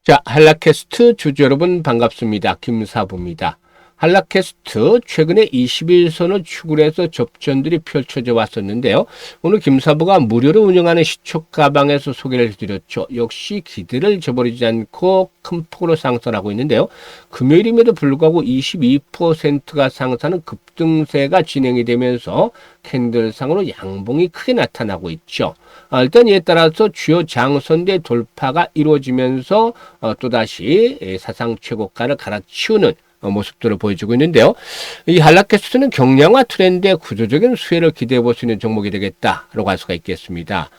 자, 한라캐스트 주주 여러분 반갑습니다. 김사부입니다. 한라캐스트 최근에 21선을 축을 해서 접전들이 펼쳐져 왔었는데요. 오늘 김사부가 무료로 운영하는 시초 가방에서 소개를 해드렸죠. 역시 기대를 저버리지 않고 큰 폭으로 상승하고 있는데요. 금요일임에도 불구하고 22%가 상승하는 급등세가 진행이 되면서 캔들상으로 양봉이 크게 나타나고 있죠. 일단 이에 따라서 주요 장선대 돌파가 이루어지면서 또다시 사상 최고가를 갈아치우는 모습들을 보여주고 있는데요. 이 한라캐스트는 경량화 트렌드의 구조적인 수혜를 기대해 볼 수 있는 종목이 되겠다라고 할 수가 있겠습니다.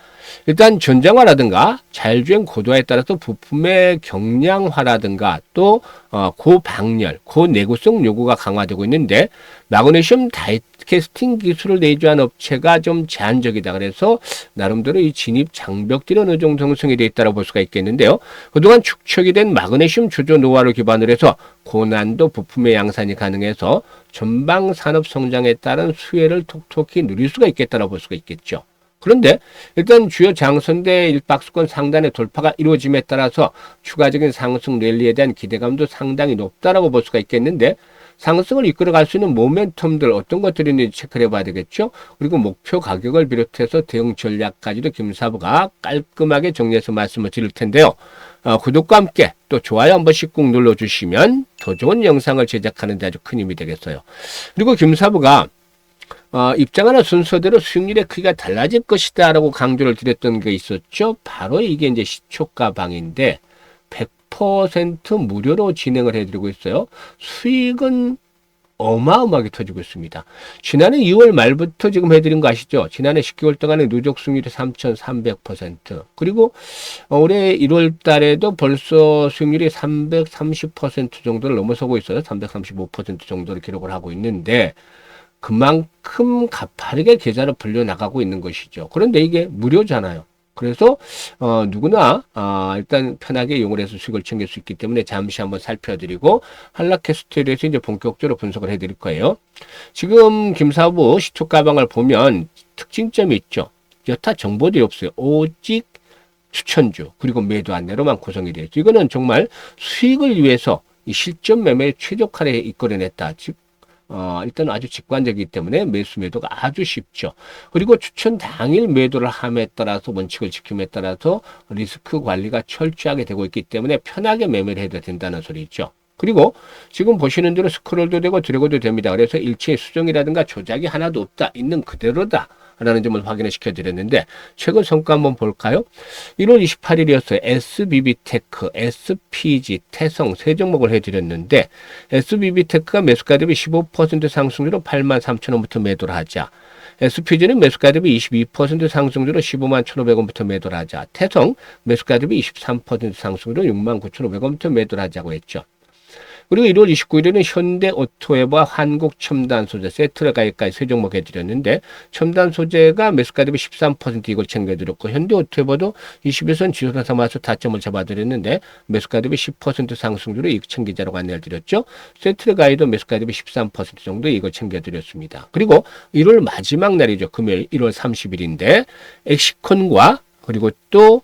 일단 전장화라든가 자율주행 고도화에 따라서 부품의 경량화라든가 또 고방열, 고내구성 요구가 강화되고 있는데 마그네슘 다이캐스팅 기술을 내주한 업체가 좀 제한적이다. 그래서 나름대로 이 진입 장벽들이 어느 정도 형성이 되어 있다고 볼 수가 있겠는데요. 그동안 축적이 된 마그네슘 조조 노하우를 기반으로 해서 고난도 부품의 양산이 가능해서 전방 산업 성장에 따른 수혜를 톡톡히 누릴 수가 있겠다고 볼 수가 있겠죠. 그런데 일단 주요 장선대 1박스권 상단의 돌파가 이루어짐에 따라서 추가적인 상승 랠리에 대한 기대감도 상당히 높다라고 볼 수가 있겠는데 상승을 이끌어갈 수 있는 모멘텀들 어떤 것들이 있는지 체크를 해봐야 되겠죠. 그리고 목표 가격을 비롯해서 대응 전략까지도 김사부가 깔끔하게 정리해서 말씀을 드릴 텐데요. 구독과 함께 또 좋아요 한 번씩 꾹 눌러주시면 더 좋은 영상을 제작하는 데 아주 큰 힘이 되겠어요. 그리고 김사부가 입장하는 순서대로 수익률의 크기가 달라질 것이다 라고 강조를 드렸던 게 있었죠. 바로 이게 이제 시초가 방인데 100% 무료로 진행을 해드리고 있어요. 수익은 어마어마하게 터지고 있습니다. 지난해 2월 말부터 지금 해드린 거 아시죠? 지난해 10개월 동안의 누적 수익률이 3,300%. 그리고 올해 1월 달에도 벌써 수익률이 330% 정도를 넘어서고 있어요. 335% 정도를 기록을 하고 있는데 그만큼 가파르게 계좌를 불려나가고 있는 것이죠. 그런데 이게 무료잖아요. 그래서 누구나 일단 편하게 이용을 해서 수익을 챙길 수 있기 때문에 잠시 한번 살펴드리고 한라캐스트에 대해서 이제 본격적으로 분석을 해드릴 거예요. 지금 김사부 시초 가방을 보면 특징점이 있죠. 여타 정보들이 없어요. 오직 추천주 그리고 매도 안내로만 구성이 되어 있죠. 이거는 정말 수익을 위해서 이 실전 매매의 최적화에 이끌어냈다. 즉 일단 아주 직관적이기 때문에 매수 매도가 아주 쉽죠. 그리고 추천 당일 매도를 함에 따라서 원칙을 지킴에 따라서 리스크 관리가 철저하게 되고 있기 때문에 편하게 매매를 해도 된다는 소리죠. 그리고 지금 보시는 대로 스크롤도 되고 드래그도 됩니다. 그래서 일체의 수정이라든가 조작이 하나도 없다. 있는 그대로다. 라는 점을 확인을 시켜드렸는데 최근 성과 한번 볼까요? 1월 28일이었어요. SBB테크, SPG, 태성 세 종목을 해드렸는데 SBB테크가 매수가 대비 15% 상승률로 83,000원부터 매도를 하자. SPG는 매수가 대비 22% 상승률로 151,500원부터 매도를 하자. 태성 매수가 대비 23% 상승률로 69,500원부터 매도를 하자고 했죠. 그리고 1월 29일에는 현대오토웨버와 한국첨단소재 세트를 가입까지 세 종목 해드렸는데 첨단 소재가 매수가 대비 13% 이걸 챙겨드렸고 현대오토웨버도 21선 지수상 삼아서 타점을 잡아드렸는데 매수가 대비 10% 상승률로 이익 챙기자라고 안내를 드렸죠. 세트를 가입도 매수가 대비 13% 정도 이걸 챙겨드렸습니다. 그리고 1월 마지막 날이죠. 금요일 1월 30일인데 엑시콘과 그리고 또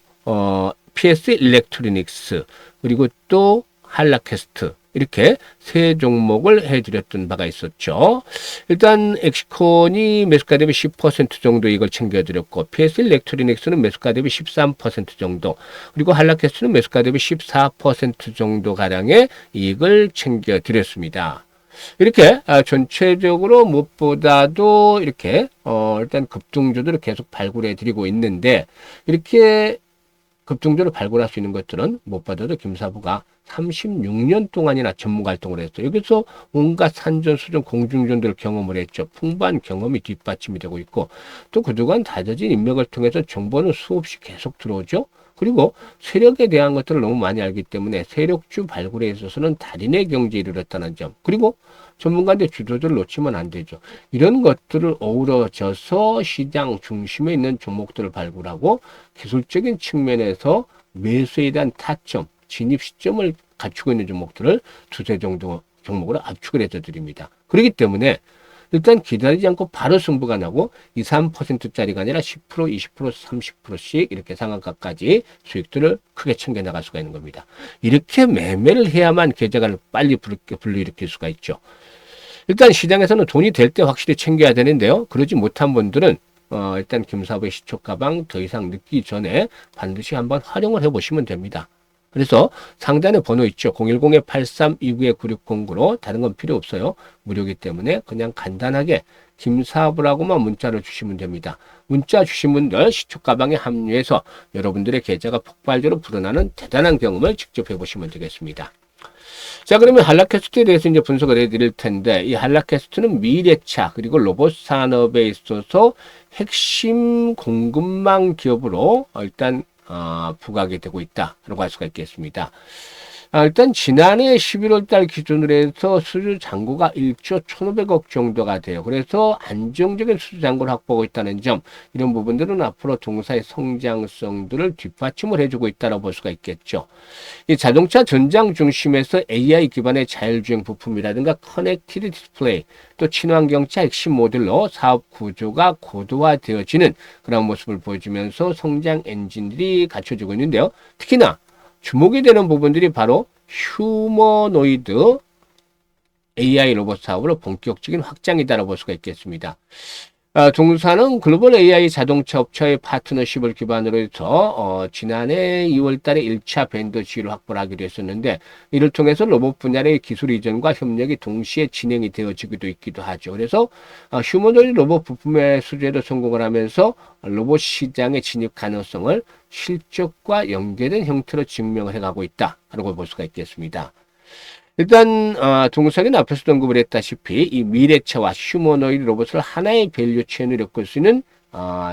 PS 일렉트로닉스 그리고 또 한라캐스트 이렇게 세 종목을 해드렸던 바가 있었죠. 일단 엑시콘이 매수가 대비 10% 정도 이걸 챙겨드렸고 PS 일렉트로닉스는 매수가 대비 13% 정도 그리고 한라캐스트는 매수가 대비 14% 정도 가량의 이익을 챙겨드렸습니다. 이렇게 전체적으로 무엇보다도 이렇게 일단 급등주들을 계속 발굴해 드리고 있는데 이렇게 급등주를 발굴할 수 있는 것들은 무엇보다도 김사부가 36년 동안이나 전문가 활동을 했어요. 여기서 온갖 산전, 수전, 공중전들을 경험을 했죠. 풍부한 경험이 뒷받침이 되고 있고 또 그동안 다져진 인맥을 통해서 정보는 수없이 계속 들어오죠. 그리고 세력에 대한 것들을 너무 많이 알기 때문에 세력주 발굴에 있어서는 달인의 경지에 이르렀다는 점 그리고 전문가인데 주도주를 놓치면 안 되죠. 이런 것들을 어우러져서 시장 중심에 있는 종목들을 발굴하고 기술적인 측면에서 매수에 대한 타점 진입 시점을 갖추고 있는 종목들을 두세 정도 종목으로 압축을 해서 드립니다. 그렇기 때문에 일단 기다리지 않고 바로 승부가 나고 2, 3%짜리가 아니라 10%, 20%, 30%씩 이렇게 상한가까지 수익들을 크게 챙겨나갈 수가 있는 겁니다. 이렇게 매매를 해야만 계좌를 빨리 불러일으킬 수가 있죠. 일단 시장에서는 돈이 될 때 확실히 챙겨야 되는데요. 그러지 못한 분들은 일단 김사부의 시초가방 더 이상 늦기 전에 반드시 한번 활용을 해보시면 됩니다. 그래서 상단에 번호 있죠. 010-8329-9609로 다른 건 필요 없어요. 무료이기 때문에 그냥 간단하게 김사부라고만 문자를 주시면 됩니다. 문자 주신 분들 시초가방에 합류해서 여러분들의 계좌가 폭발적으로 불어나는 대단한 경험을 직접 해보시면 되겠습니다. 자, 그러면 한라캐스트에 대해서 이제 분석을 해드릴 텐데, 이 한라캐스트는 미래차 그리고 로봇 산업에 있어서 핵심 공급망 기업으로 일단 부각이 되고 있다라고 할 수가 있겠습니다. 일단 지난해 11월 달 기준으로 해서 수주 잔고가 1조 1,500억 정도가 돼요. 그래서 안정적인 수주 잔고를 확보하고 있다는 점, 이런 부분들은 앞으로 동사의 성장성들을 뒷받침을 해주고 있다고 볼 수가 있겠죠. 이 자동차 전장 중심에서 AI 기반의 자율주행 부품이라든가 커넥티드 디스플레이, 또 친환경차 핵심 모델로 사업 구조가 고도화되어지는 그런 모습을 보여주면서 성장 엔진들이 갖춰지고 있는데요. 특히나 주목이 되는 부분들이 바로 휴머노이드 AI 로봇 사업으로 본격적인 확장이다라고 볼 수가 있겠습니다. 동사는 글로벌 AI 자동차 업체의 파트너십을 기반으로 해서 지난해 2월 달에 1차 벤더 지위를 확보를 하기로 했었는데, 이를 통해서 로봇 분야의 기술 이전과 협력이 동시에 진행이 되어지기도 있기도 하죠. 그래서 휴머노이드 로봇 부품의 수주에도 성공을 하면서 로봇 시장의 진입 가능성을 실적과 연계된 형태로 증명을 해가고 있다라고 볼 수가 있겠습니다. 일단 동사는 앞에서도 언급을 했다시피 이 미래차와 휴머노이드 로봇을 하나의 밸류 체인으로 엮을 수 있는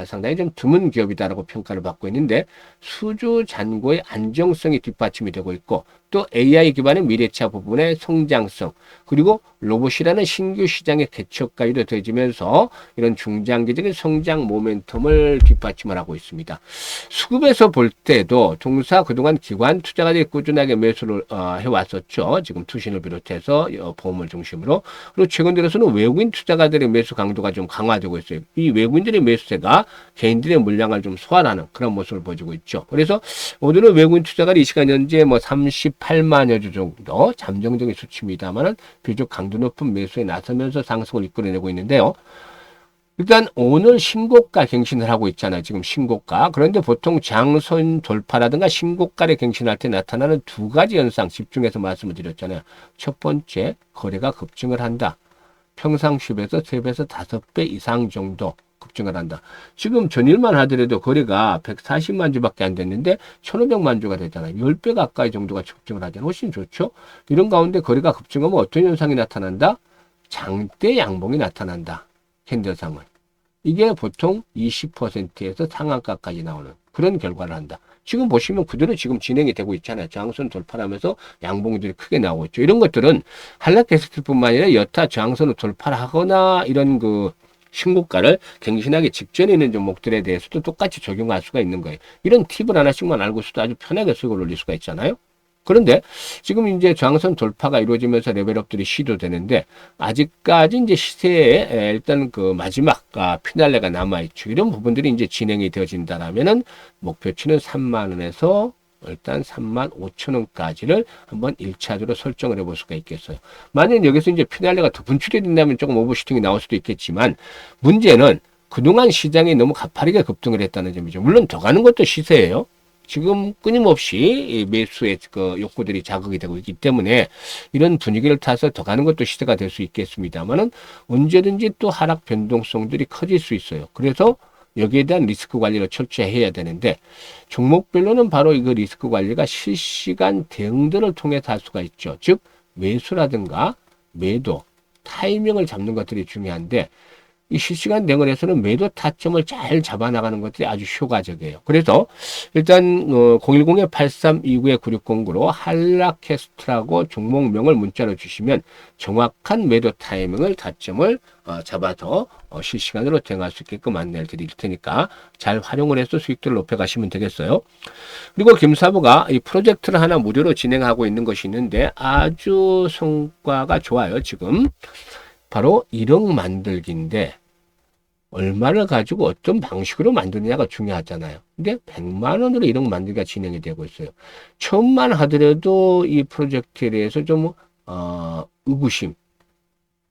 상당히 좀 드문 기업이다라고 평가를 받고 있는데, 수주 잔고의 안정성이 뒷받침이 되고 있고, 또 AI 기반의 미래차 부분의 성장성, 그리고 로봇이라는 신규 시장의 개척까지도 더해지면서 이런 중장기적인 성장 모멘텀을 뒷받침을 하고 있습니다. 수급에서 볼 때도 동사 그동안 기관 투자가들이 꾸준하게 매수를 해왔었죠. 지금 투신을 비롯해서 보험을 중심으로. 그리고 최근 들어서는 외국인 투자가들의 매수 강도가 좀 강화되고 있어요. 이 외국인들의 매수세가 개인들의 물량을 좀 소환하는 그런 모습을 보여주고 있죠. 그래서 오늘은 외국인 투자가들이 이 시간 현재 38만여 주 정도 잠정적인 수치입니다만은 비교적 강도 높은 매수에 나서면서 상승을 이끌어내고 있는데요. 일단 오늘 신고가 갱신을 하고 있잖아요. 지금 신고가. 그런데 보통 장선 돌파라든가 신고가를 갱신할 때 나타나는 두 가지 현상 집중해서 말씀을 드렸잖아요. 첫 번째, 거래가 급증을 한다. 평상시에서 3배에서 5배 이상 정도 급증을 한다. 지금 전일만 하더라도 거래가 140만 주밖에 안 됐는데 1,500만 주가 되잖아요. 10배 가까이 정도가 급증을 하잖아요. 훨씬 좋죠. 이런 가운데 거래가 급증하면 어떤 현상이 나타난다? 장대 양봉이 나타난다. 캔들상은. 이게 보통 20%에서 상한가까지 나오는 그런 결과를 한다. 지금 보시면 그대로 지금 진행이 되고 있잖아요. 저항선 돌파하면서 양봉들이 크게 나오고 있죠. 이런 것들은 한라캐스트뿐만 아니라 여타 저항선을 돌파를 하거나 이런 신고가를 갱신하기 직전에 있는 종목들에 대해서도 똑같이 적용할 수가 있는 거예요. 이런 팁을 하나씩만 알고 있어도 아주 편하게 수익을 올릴 수가 있잖아요. 그런데 지금 이제 저항선 돌파가 이루어지면서 레벨업들이 시도되는데, 아직까지 이제 시세에 일단 마지막 피날레가 남아있죠. 이런 부분들이 이제 진행이 되어진다라면은 목표치는 3만 원에서 일단 35,000원까지를 한번 1차적으로 설정을 해볼 수가 있겠어요. 만약 여기서 이제 피날레가 더 분출이 된다면 조금 오버슈팅이 나올 수도 있겠지만, 문제는 그동안 시장이 너무 가파르게 급등을 했다는 점이죠. 물론 더 가는 것도 시세예요. 지금 끊임없이 매수의 욕구들이 자극이 되고 있기 때문에 이런 분위기를 타서 더 가는 것도 시세가 될 수 있겠습니다만은 언제든지 또 하락 변동성들이 커질 수 있어요. 그래서 여기에 대한 리스크 관리를 철저히 해야 되는데, 종목별로는 바로 이거 리스크 관리가 실시간 대응들을 통해서 할 수가 있죠. 즉 매수라든가 매도, 타이밍을 잡는 것들이 중요한데, 이 실시간 대응을 해서는 매도 타점을 잘 잡아나가는 것들이 아주 효과적이에요. 그래서 일단 010-8329-9609로 한라캐스트라고 종목명을 문자로 주시면 정확한 매도 타이밍을 타점을 잡아서 실시간으로 대응할 수 있게끔 안내를 드릴 테니까 잘 활용을 해서 수익들을 높여가시면 되겠어요. 그리고 김사부가 이 프로젝트를 하나 무료로 진행하고 있는 것이 있는데 아주 성과가 좋아요. 지금 바로 1억 만들기인데 얼마를 가지고 어떤 방식으로 만드느냐가 중요하잖아요. 근데 100만 원으로 1억 만들기가 진행이 되고 있어요. 처음만 하더라도 이 프로젝트에 대해서 좀 의구심이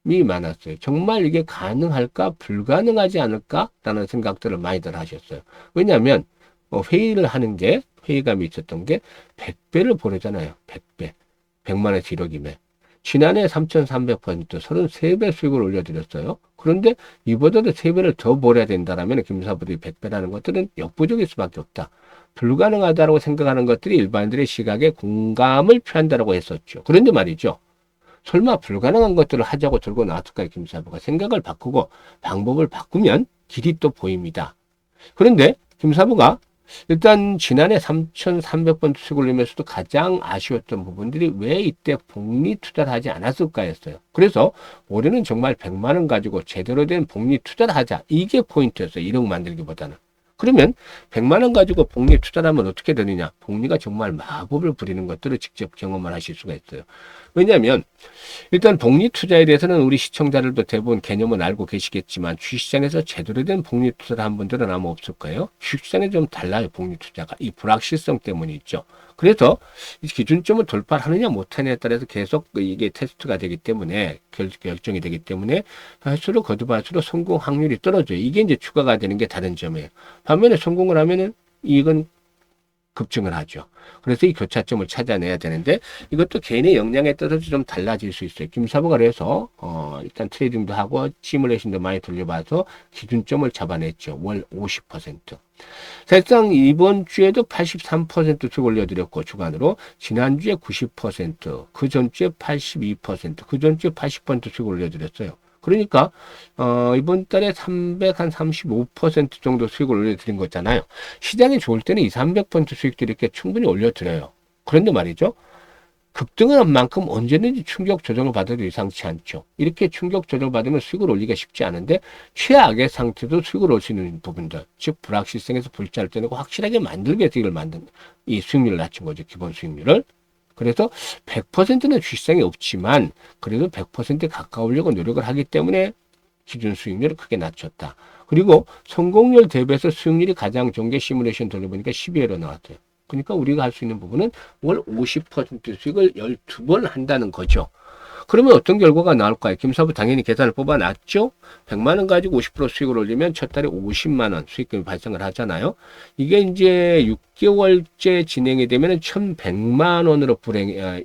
많았어요. 정말 이게 가능할까 불가능하지 않을까라는 생각들을 많이들 하셨어요. 왜냐하면 회의를 하는 게 회의감이 있었던 게 100배를 보내잖아요. 100배. 100만 원에서 1억이면. 지난해 3,300% 33배 수익을 올려드렸어요. 그런데 이보다도 3배를 더 벌어야 된다라면 김사부들이 100배라는 것들은 역부족일 수밖에 없다. 불가능하다고 생각하는 것들이 일반인들의 시각에 공감을 표한다라고 했었죠. 그런데 말이죠. 설마 불가능한 것들을 하자고 들고 나왔을까요? 김사부가 생각을 바꾸고 방법을 바꾸면 길이 또 보입니다. 그런데 김사부가 일단 지난해 3,300번 수익을 올리면서도 가장 아쉬웠던 부분들이 왜 이때 복리 투자를 하지 않았을까였어요. 그래서 올해는 정말 100만 원 가지고 제대로 된 복리 투자를 하자. 이게 포인트였어요. 1억 만들기보다는. 그러면 100만 원 가지고 복리 투자를 하면 어떻게 되느냐? 복리가 정말 마법을 부리는 것들을 직접 경험을 하실 수가 있어요. 왜냐하면 일단 복리 투자에 대해서는 우리 시청자들도 대부분 개념은 알고 계시겠지만 주식시장에서 제대로 된 복리 투자를 한 분들은 아마 없을 거예요. 주식시장에 좀 달라요. 복리 투자가. 이 불확실성 때문에 있죠. 그래서 이 기준점을 돌파하느냐 못하느냐에 따라서 계속 이게 테스트가 되기 때문에 결정이 되기 때문에 할수록 거듭할수록 성공 확률이 떨어져요. 이게 이제 추가가 되는 게 다른 점이에요. 반면에 성공을 하면은 이건 급증을 하죠. 그래서 이 교차점을 찾아내야 되는데 이것도 개인의 역량에 따라서 좀 달라질 수 있어요. 김사부가 그래서 일단 트레이딩도 하고 시뮬레이션도 많이 돌려봐서 기준점을 잡아냈죠. 월 50%. 사실상 이번 주에도 83% 수익 올려드렸고 주간으로 지난주에 90%, 그 전주에 82%, 그 전주에 80% 수익 올려드렸어요. 그러니까 이번 달에 35% 정도 수익을 올려드린 거잖아요. 시장이 좋을 때는 300% 수익들이 이렇게 충분히 올려드려요. 그런데 말이죠. 급등을 한 만큼 언제든지 충격 조정을 받아도 이상치 않죠. 이렇게 충격 조정을 받으면 수익을 올리기가 쉽지 않은데 최악의 상태도 수익을 올 수 있는 부분들, 즉 불확실성에서 불자를 떼내고 확실하게 만들기 위해서 이걸 만든 이 수익률을 낮춘 거죠. 기본 수익률을. 그래서 100%는 주식시장이 없지만 그래도 100%에 가까우려고 노력을 하기 때문에 기준 수익률을 크게 낮췄다. 그리고 성공률 대비해서 수익률이 가장 좋은 게 시뮬레이션 돌려보니까 12회로 나왔어요. 그러니까 우리가 할 수 있는 부분은 월 50% 수익을 12번 한다는 거죠. 그러면 어떤 결과가 나올까요? 김사부 당연히 계산을 뽑아놨죠. 100만 원 가지고 50% 수익을 올리면 첫 달에 50만 원 수익금이 발생을 하잖아요. 이게 이제 6개월째 진행이 되면 1,100만 원으로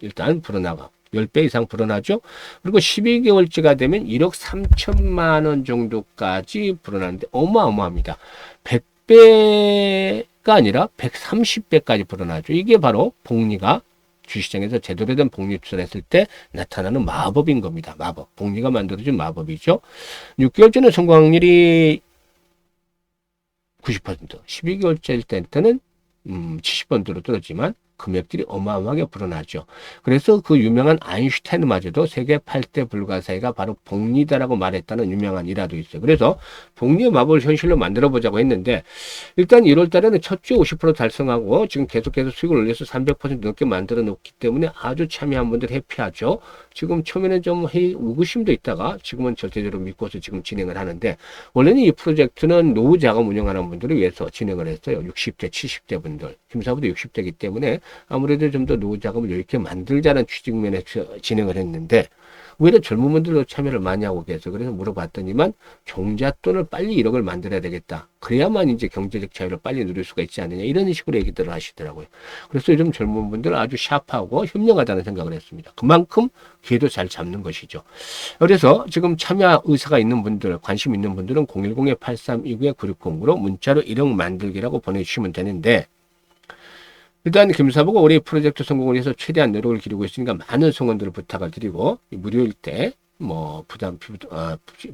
일단 불어나가. 10배 이상 불어나죠. 그리고 12개월째가 되면 1억 3천만 원 정도까지 불어나는데 어마어마합니다. 100배가 아니라 130배까지 불어나죠. 이게 바로 복리가 주식시장에서 제대로 된 복리 투자를 했을 때 나타나는 마법인 겁니다. 마법. 복리가 만들어준 마법이죠. 6개월째는 성공 확률이 90%, 12개월째일 때는 70%로 떨어지만 금액들이 어마어마하게 불어나죠. 그래서 그 유명한 아인슈타인마저도 세계 8대 불가사의가 바로 복리다라고 말했다는 유명한 일화도 있어요. 그래서 복리의 마법을 현실로 만들어 보자고 했는데 일단 1월 달에는 첫 주에 50% 달성하고 지금 계속해서 수익을 올려서 300% 넘게 만들어 놓기 때문에 아주 참여한 분들 해피하죠. 지금 처음에는 좀 의구심도 있다가 지금은 절대적으로 믿고서 지금 진행을 하는데 원래는 이 프로젝트는 노후 자금 운영하는 분들을 위해서 진행을 했어요. 60대, 70대 분들. 김사부도 60대이기 때문에 아무래도 좀 더 노후 자금을 이렇게 만들자는 취직면에서 진행을 했는데 오히려 젊은 분들도 참여를 많이 하고 계세요. 그래서 물어봤더니만 종잣돈을 빨리 1억을 만들어야 되겠다. 그래야만 이제 경제적 자유를 빨리 누릴 수가 있지 않느냐. 이런 식으로 얘기들을 하시더라고요. 그래서 요즘 젊은 분들은 아주 샤프하고 현명하다는 생각을 했습니다. 그만큼 기회도 잘 잡는 것이죠. 그래서 지금 참여 의사가 있는 분들, 관심 있는 분들은 010-8329-9609로 문자로 1억 만들기라고 보내주시면 되는데 일단 김사부가 올해 프로젝트 성공을 위해서 최대한 노력을 기르고 있으니까 많은 성원들을 부탁을 드리고 무료일 때 뭐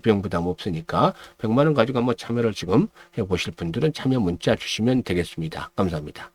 비용 부담 없으니까 100만 원 가지고 한번 참여를 지금 해보실 분들은 참여 문자 주시면 되겠습니다. 감사합니다.